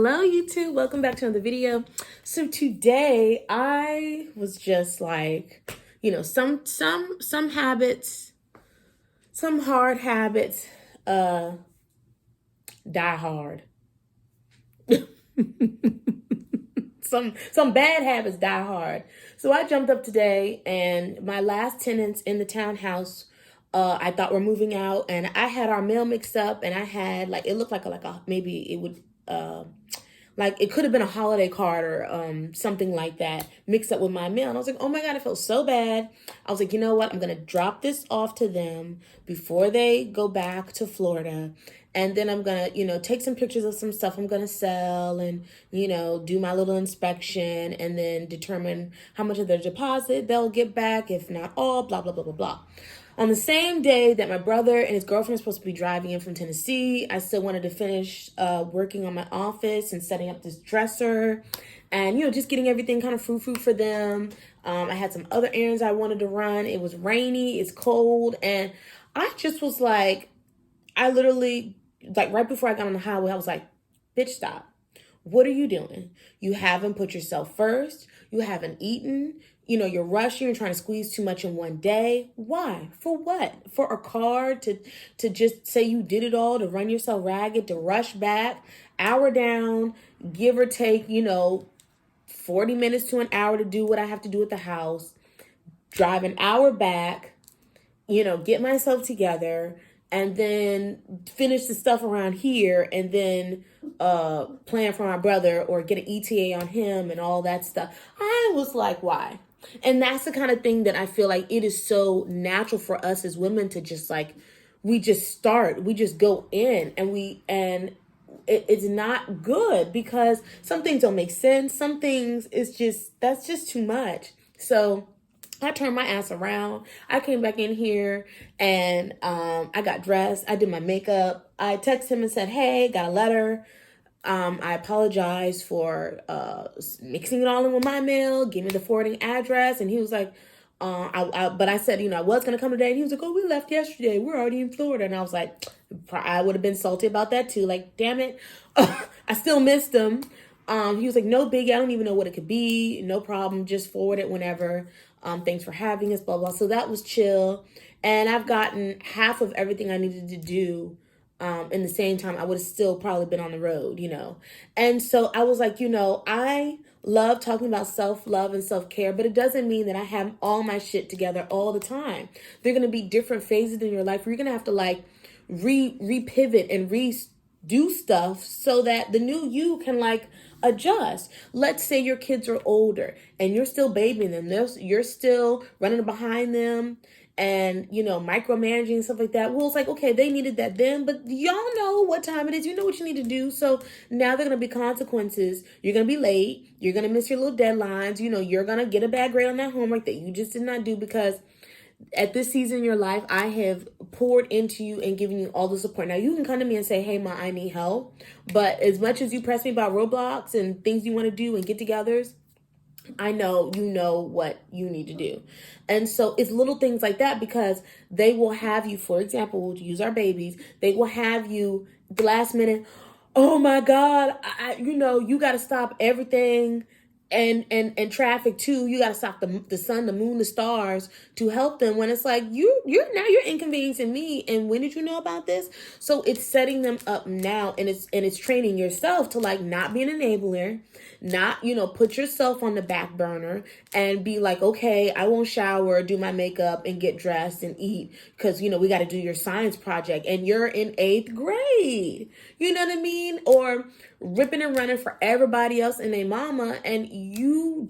Hello YouTube, welcome back to another video. So today I was just like, some habits, some hard habits die hard. Some bad habits die hard. So I jumped up today and my last tenants in the townhouse I thought were moving out, and I had our mail mixed up, and I had it looked like a maybe it would like it could have been a holiday card or something like that mixed up with my mail. And I was like, oh my God, I felt so bad. I was like, you know what? I'm going to drop this off to them before they go back to Florida. And then I'm going to, take some pictures of some stuff I'm going to sell and, do my little inspection and then determine how much of their deposit they'll get back, if not all, blah, blah, blah, blah, blah. On the same day that my brother and his girlfriend are supposed to be driving in from Tennessee, I still wanted to finish working on my office and setting up this dresser and, just getting everything kind of frou-frou for them. I had some other errands I wanted to run. It was rainy, it's cold, and I just was like, I literally, right before I got on the highway, I was like, bitch, stop. What are you doing? You haven't put yourself first. You haven't eaten. You're rushing. You're trying to squeeze too much in one day. Why? For what? For a car to just say you did it all, to run yourself ragged, to rush back, hour down, give or take, 40 minutes to an hour to do what I have to do at the house, drive an hour back, get myself together, and then finish the stuff around here, and then plan for my brother or get an ETA on him and all that stuff. I was like, why? And that's the kind of thing that I feel like it is so natural for us as women to just we just go in, and it's not good because some things don't make sense. Some things that's just too much. So I turned my ass around. I came back in here and I got dressed. I did my makeup. I texted him and said, hey, got a letter. I apologize for mixing it all in with my mail. Give me the forwarding address. And he was like, but I said, I was going to come today. And he was like, oh, we left yesterday. We're already in Florida. And I was like, I would have been salty about that too. Like, damn it. I still missed him. He was like, no biggie. I don't even know what it could be. No problem. Just forward it whenever. Thanks for having us, blah, blah. So that was chill. And I've gotten half of everything I needed to do in the same time. I would have still probably been on the road, And so I was like, I love talking about self-love and self-care, but it doesn't mean that I have all my shit together all the time. There are going to be different phases in your life where you're going to have to re-pivot and do stuff so that the new you can adjust. Let's say your kids are older and you're still babying them. You're still running behind them and, micromanaging and stuff like that. Well, it's like, okay, they needed that then, but y'all know what time it is. You know what you need to do. So now there are going to be consequences. You're going to be late. You're going to miss your little deadlines. You're going to get a bad grade on that homework that you just did not do because at this season in your life, I have poured into you and given you all the support. Now, you can come to me and say, hey, Ma, I need help. But as much as you press me about Roblox and things you want to do and get-togethers, I know you know what you need to do. And so it's little things like that because they will have you, for example, we'll use our babies. They will have you the last minute, oh, my God, you got to stop everything. And traffic too. You gotta stop the sun, the moon, the stars to help them when it's like you're inconveniencing me. And when did you know about this? So it's setting them up now, and it's training yourself to not be an enabler, not put yourself on the back burner and be like, okay, I won't shower, do my makeup, and get dressed and eat because we got to do your science project and you're in 8th grade. You know what I mean? Or ripping and running for everybody else and their mama, and you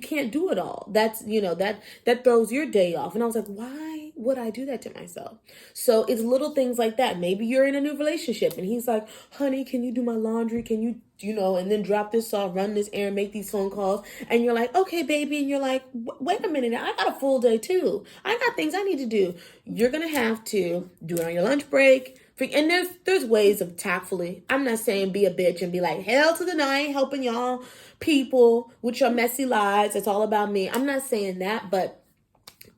can't do it all. That's, that throws your day off. And I was like, why would I do that to myself? So it's little things like that. Maybe you're in a new relationship and he's like, honey, can you do my laundry? Can you, and then drop this off, run this errand, make these phone calls. And you're like, okay, baby. And you're like, wait a minute. I got a full day too. I got things I need to do. You're going to have to do it on your lunch break. And there's ways of tactfully. I'm not saying be a bitch and be like, hell to the no, I ain't helping y'all people with your messy lives. It's all about me. I'm not saying that, but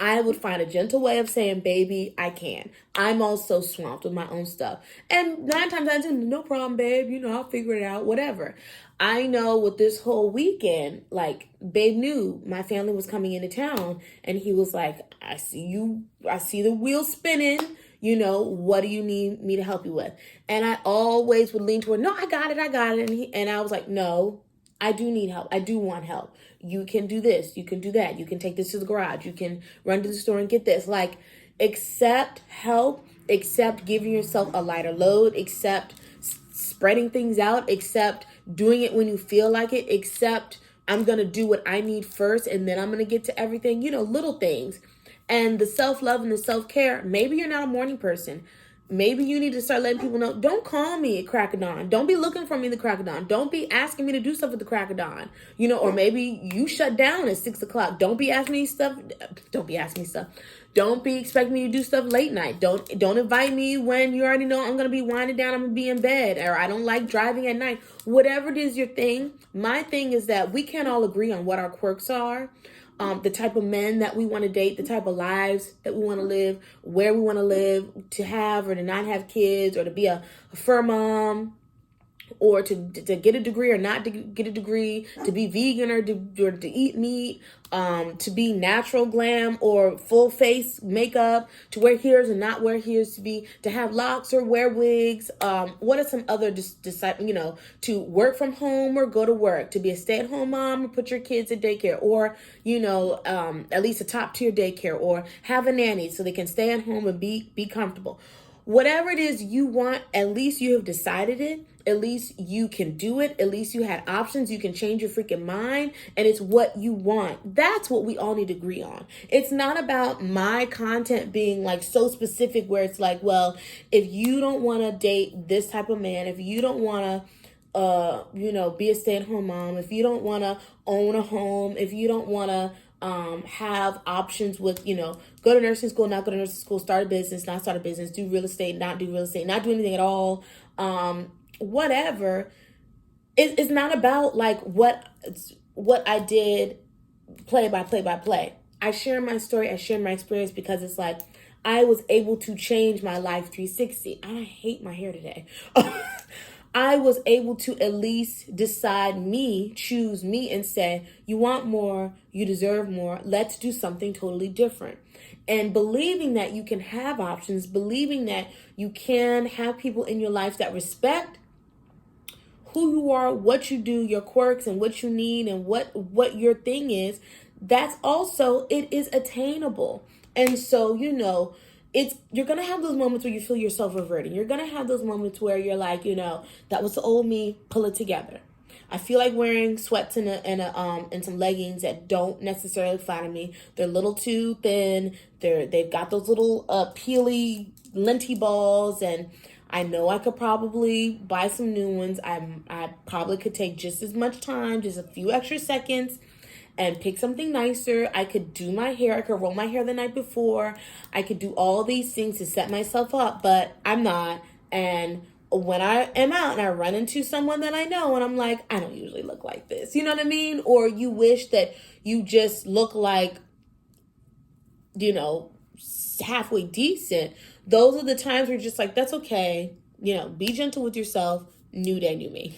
I would find a gentle way of saying, baby, I can. I'm also swamped with my own stuff. And 9 times out of 10, no problem, babe. I'll figure it out, whatever. I know with this whole weekend, like, babe knew my family was coming into town, and he was like, I see the wheel spinning. What do you need me to help you with? And I always would lean toward, no, I got it. And I was like, no, I do need help. I do want help. You can do this. You can do that. You can take this to the garage. You can run to the store and get this. Like, accept help, accept giving yourself a lighter load, accept spreading things out, accept doing it when you feel like it, accept I'm going to do what I need first and then I'm going to get to everything, little things. And the self-love and the self-care, maybe you're not a morning person. Maybe you need to start letting people know, don't call me at crack of dawn. Don't be looking for me at the crack of dawn. Don't be asking me to do stuff at the crack of dawn. Or maybe you shut down at 6 o'clock. Don't be asking me stuff. Don't be asking me stuff. Don't be expecting me to do stuff late night. Don't invite me when you already know I'm going to be winding down. I'm going to be in bed, or I don't like driving at night. Whatever it is your thing. My thing is that we can't all agree on what our quirks are. The type of men that we want to date, the type of lives that we want to live, where we want to live, to have or to not have kids, or to be a fur mom, or to get a degree or not to get a degree, to be vegan or to eat meat, to be natural glam or full face makeup, to wear heels and not wear heels, to have locks or wear wigs. What are some other to work from home or go to work, to be a stay-at-home mom or put your kids at daycare, or at least a top-tier daycare, or have a nanny so they can stay at home and be comfortable. Whatever it is you want, at least you have decided it. At least you can do it. At least you had options. You can change your freaking mind, and it's what you want. That's what we all need to agree on. It's not about my content being like so specific where it's like, well, if you don't want to date this type of man, if you don't want to be a stay-at-home mom, if you don't want to own a home, if you don't want to have options with, go to nursing school, not go to nursing school, start a business, not start a business, do real estate, not do real estate, not do anything at all, whatever. It's not about like what I did play by play. I share my story, I share my experience because it's like I was able to change my life 360. I hate my hair today. I was able to at least choose me and say, you want more, you deserve more, let's do something totally different. And believing that you can have options, believing that you can have people in your life that respect who you are, what you do, your quirks and what you need and what your thing is, that's also, it is attainable. And so, you're going to have those moments where you feel yourself reverting. You're going to have those moments where you're like, that was the old me, pull it together. I feel like wearing sweats and some leggings that don't necessarily flatter me. They're a little too thin. They've got those little peely linty balls, and I know I could probably buy some new ones. I probably could take just as much time, just a few extra seconds, and pick something nicer. I could do my hair. I could roll my hair the night before. I could do all these things to set myself up, but I'm not. And when I am out and I run into someone that I know and I'm like, I don't usually look like this. You know what I mean? Or you wish that you just look like, halfway decent. Those are the times where you're just like, that's okay. Be gentle with yourself. New day, new me.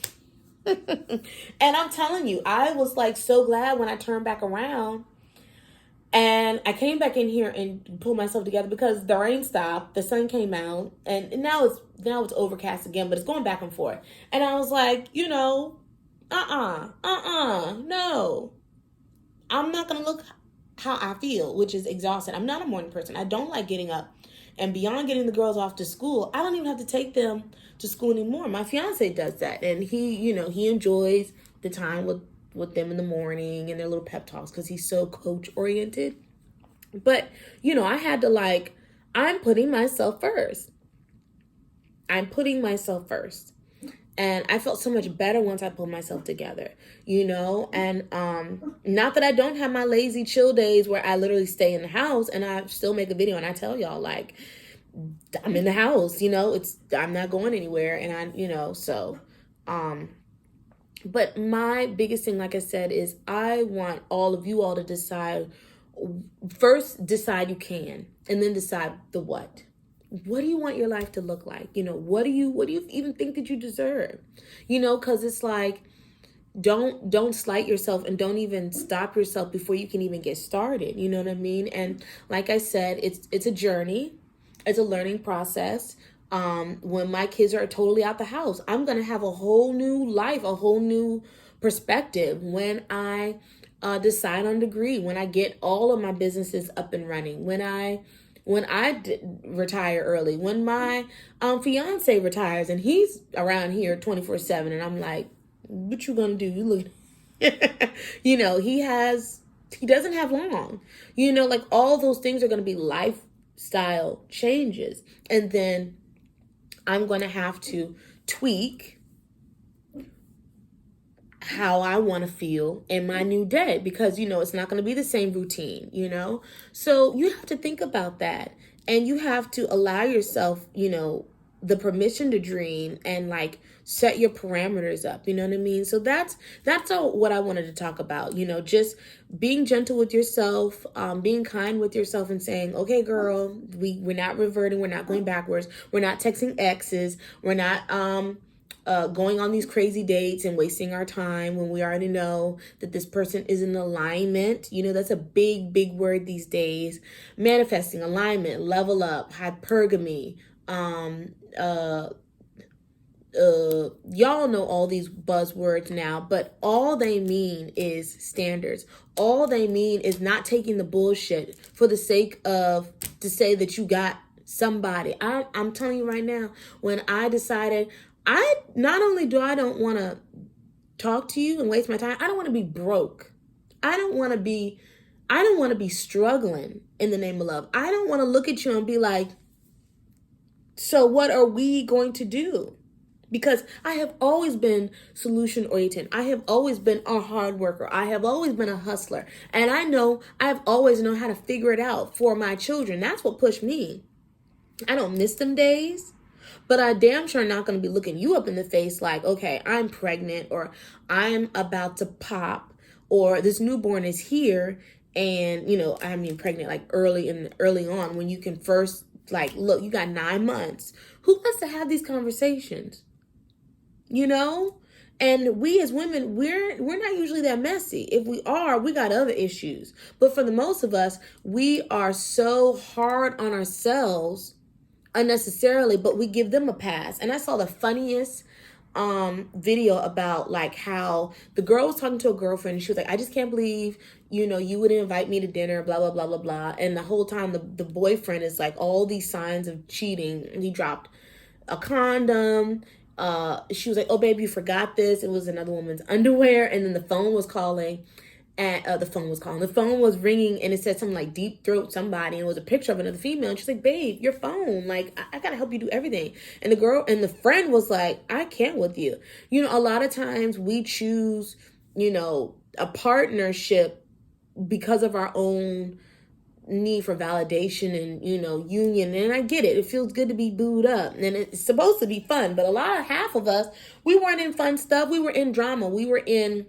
And I'm telling you, I was like so glad when I turned back around and I came back in here and pulled myself together because the rain stopped, the sun came out, and now it's overcast again, but it's going back and forth. And I was like, no, I'm not gonna look how I feel, which is exhausted. I'm not a morning person. I don't like getting up. And beyond getting the girls off to school, I don't even have to take them to school anymore. My fiance does that, and he enjoys the time with them in the morning and their little pep talks because he's so coach oriented. But I had to I'm putting myself first. And I felt so much better once I pulled myself together, and not that I don't have my lazy chill days where I literally stay in the house and I still make a video and I tell y'all I'm in the house, I'm not going anywhere. And but my biggest thing, like I said, is I want all of you all to decide First, decide you can, and then decide the what. What do you want your life to look like? What do you even think that you deserve? Because it's like, don't slight yourself, and don't even stop yourself before you can even get started. You know what I mean? And like I said, it's a journey. It's a learning process. When my kids are totally out the house, I'm going to have a whole new life, a whole new perspective when I decide on degree, when I get all of my businesses up and running, when I retire early, when my fiance retires and he's around here 24/7, and I'm like, what you gonna do? You look, he doesn't have long. Like all those things are gonna be lifestyle changes, and then I'm gonna have to tweak how I want to feel in my new day, because it's not going to be the same routine. So you have to think about that, and you have to allow yourself the permission to dream, and like set your parameters up. You know what I mean? So that's all what I wanted to talk about. Just being gentle with yourself, being kind with yourself, and saying, okay girl, we're not reverting, we're not going backwards, we're not texting exes, we're not going on these crazy dates and wasting our time when we already know that this person is in alignment. That's a big word these days. Manifesting, alignment, level up, hypergamy. Y'all know all these buzzwords now, but all they mean is standards. All they mean is not taking the bullshit for the sake of to say that you got somebody. I'm telling you right now, when I decided, not only I don't want to talk to you and waste my time, I don't want to be broke. I don't want to be struggling in the name of love. I don't want to look at you and be like, so what are we going to do? Because I have always been solution oriented. I have always been a hard worker. I have always been a hustler. And I've always known how to figure it out for my children. That's what pushed me. I don't miss them days. But I damn sure not going to be looking you up in the face like, okay, I'm pregnant, or I'm about to pop, or this newborn is here. And, pregnant like early on, when you can first like, look, you got 9 months. Who wants to have these conversations? And we as women, we're not usually that messy. If we are, we got other issues. But for the most of us, we are so hard on ourselves unnecessarily, but we give them a pass. And I saw the funniest video about like how the girl was talking to a girlfriend, and she was like, I just can't believe you would invite me to dinner, blah blah blah blah blah. And the whole time the boyfriend is like all these signs of cheating, and he dropped a condom. She was like, oh baby, you forgot this. It was another woman's underwear. And then the phone was calling, and the phone was ringing, and it said something like deep throat somebody, and it was a picture of another female. And she's like, babe, your phone, like I gotta help you do everything. And the friend was like, I can't with you. A lot of times we choose a partnership because of our own need for validation and union. And I get it feels good to be booed up, and it's supposed to be fun, but half of us, we weren't in fun stuff. We were in drama, we were in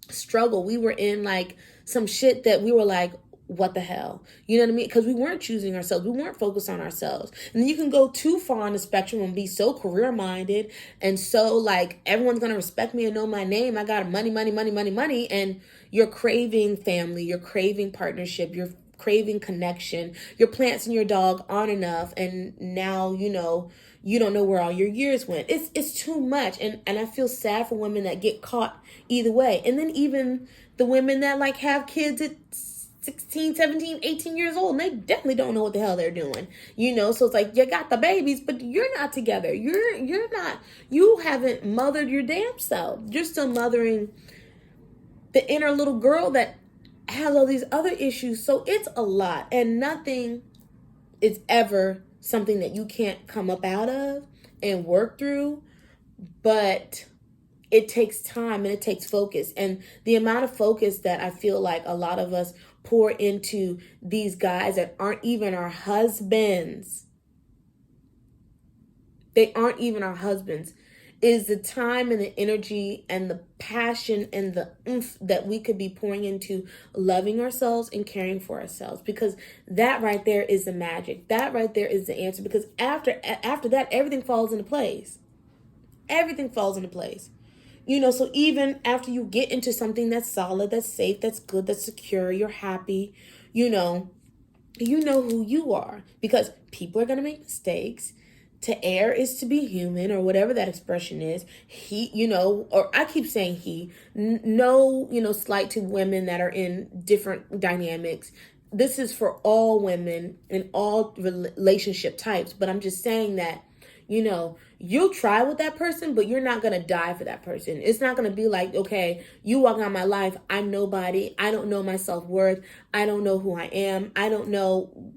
struggle, we were in like some shit that we were like, what the hell? You know what I mean? Because we weren't choosing ourselves. We weren't focused on ourselves. And then you can go too far on the spectrum and be so career minded and so like, everyone's going to respect me and know my name. I got money. And you're craving family. You're craving partnership. You're craving connection. Your plants and your dog aren't enough. And now, you don't know where all your years went. It's too much. And I feel sad for women that get caught either way. And then even the women that like have kids at 16, 17, 18 years old, and they definitely don't know what the hell they're doing. So it's like, you got the babies, but you're not together. You haven't mothered your damn self. You're still mothering the inner little girl that has all these other issues. So it's a lot, and nothing is ever something that you can't come up out of and work through, but it takes time and it takes focus. And the amount of focus that I feel like a lot of us pour into these guys that aren't even our husbands. They aren't even our husbands. is the time and the energy and the passion and the oomph that we could be pouring into loving ourselves and caring for ourselves, because that right there is the magic. That right there is the answer, because after that, everything falls into place. Everything falls into place. So even after you get into something that's solid, that's safe, that's good, that's secure, you're happy, you know who you are, because people are going to make mistakes. To err is to be human, or whatever that expression is. Or I keep saying he. No, slight to women that are in different dynamics. This is for all women in all relationship types. But I'm just saying that, you'll try with that person, but you're not going to die for that person. It's not going to be like, okay, you walk out my life, I'm nobody. I don't know my self-worth. I don't know who I am. I don't know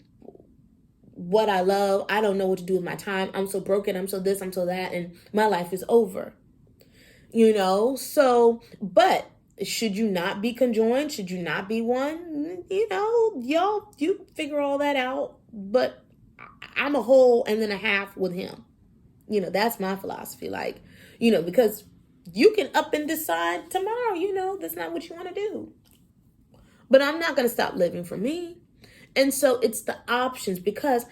what I love. I don't know what to do with my time. I'm so broken. I'm so this, I'm so that, and my life is over. But should you not be conjoined? Should you not be one? You figure all that out. But I'm a whole and then a half with him. That's my philosophy. Because you can up and decide tomorrow, that's not what you want to do. But I'm not going to stop living for me. And so it's the options, because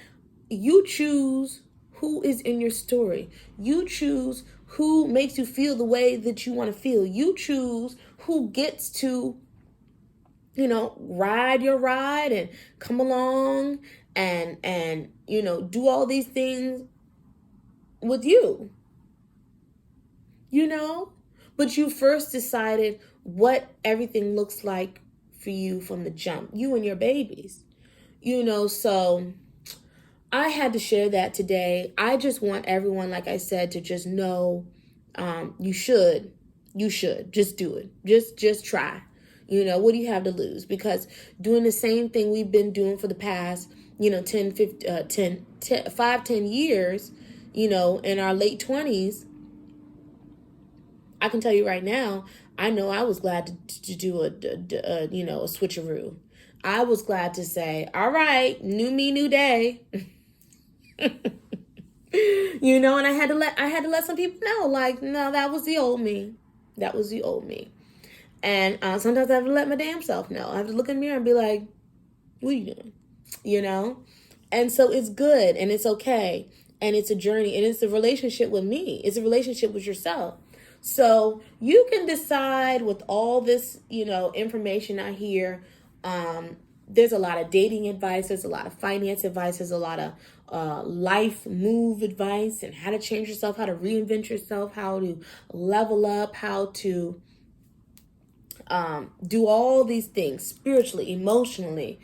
you choose who is in your story. You choose who makes you feel the way that you want to feel. You choose who gets to, ride your ride and come along and do all these things with you. But you first decided what everything looks like for you from the jump, you and your babies. So I had to share that today. I just want everyone, like I said, to just know you should just do it. Just try. What do you have to lose? Because doing the same thing we've been doing for the past, 10 years, in our late 20s, I can tell you right now, I know I was glad to do a switcheroo. I was glad to say, all right, new me, new day. And I had to let some people know, no, that was the old me. That was the old me. And sometimes I have to let my damn self know. I have to look in the mirror and be like, what are you doing? And so it's good and it's okay. And it's a journey, and it's a relationship with me. It's a relationship with yourself. So you can decide with all this, information I hear. There's a lot of dating advice. There's a lot of finance advice. There's a lot of life move advice, and how to change yourself, how to reinvent yourself, how to level up, how to do all these things spiritually, emotionally,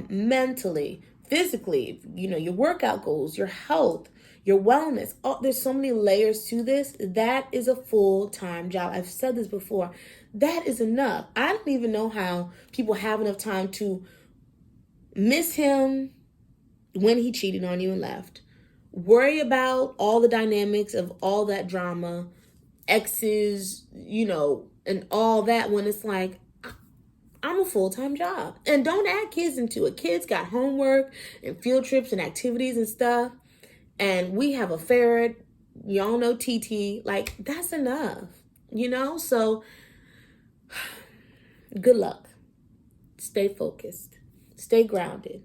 mentally, physically, your workout goals, your health, your wellness. There's so many layers to this. That is a full-time job. I've said this before. That is enough. I don't even know how people have enough time to miss him when he cheated on you and left. Worry about all the dynamics of all that drama, exes, and all that, when it's like, I'm a full-time job. And don't add kids into it. Kids got homework and field trips and activities and stuff. And we have a ferret. Y'all know TT. That's enough. So good luck. Stay focused. Stay grounded.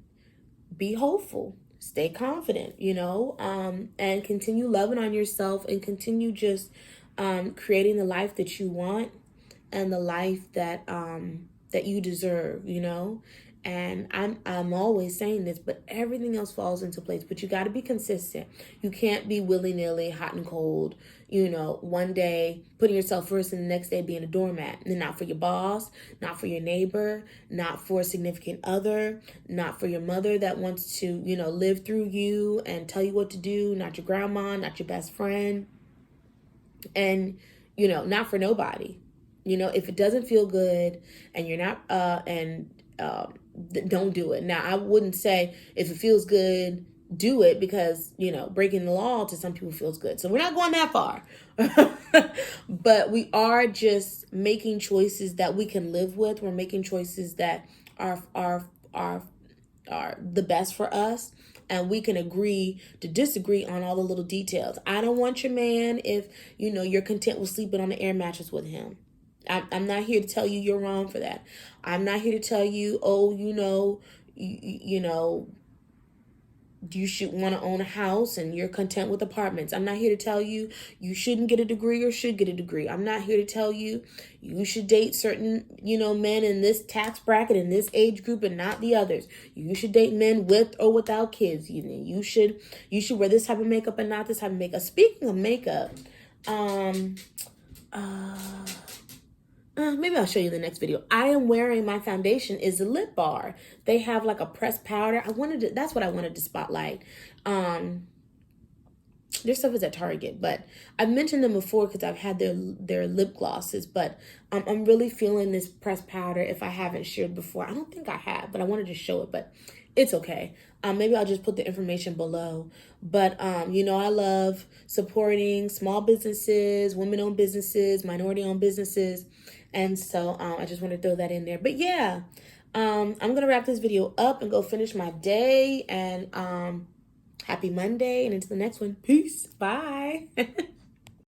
Be hopeful. Stay confident, and continue loving on yourself, and continue just creating the life that you want and the life that that you deserve, And I'm always saying this, but everything else falls into place. But you got to be consistent. You can't be willy-nilly, hot and cold, one day putting yourself first and the next day being a doormat. And not for your boss, not for your neighbor, not for a significant other, not for your mother that wants to, live through you and tell you what to do, not your grandma, not your best friend, and, not for nobody. If it doesn't feel good and you're not, don't do it. Now, I wouldn't say if it feels good, do it, because, breaking the law to some people feels good. So we're not going that far. But we are just making choices that we can live with. We're making choices that are the best for us. and we can agree to disagree on all the little details. I don't want your man if, you're content with sleeping on the air mattress with him. I'm not here to tell you you're wrong for that. I'm not here to tell you, oh, you should want to own a house and you're content with apartments. I'm not here to tell you you shouldn't get a degree or should get a degree. I'm not here to tell you you should date certain, men in this tax bracket, in this age group, and not the others. You should date men with or without kids. You should wear this type of makeup and not this type of makeup. Speaking of makeup, maybe I'll show you the next video. I am wearing, my foundation is a Lip Bar. They have like a pressed powder. That's what I wanted to spotlight. Their stuff is at Target, but I've mentioned them before because I've had their lip glosses, but I'm really feeling this pressed powder. If I haven't shared before, I don't think I have, but I wanted to show it, but it's okay. Maybe I'll just put the information below. But, I love supporting small businesses, women-owned businesses, minority-owned businesses. And so I just want to throw that in there. But yeah, I'm going to wrap this video up and go finish my day. And happy Monday and into the next one. Peace. Bye.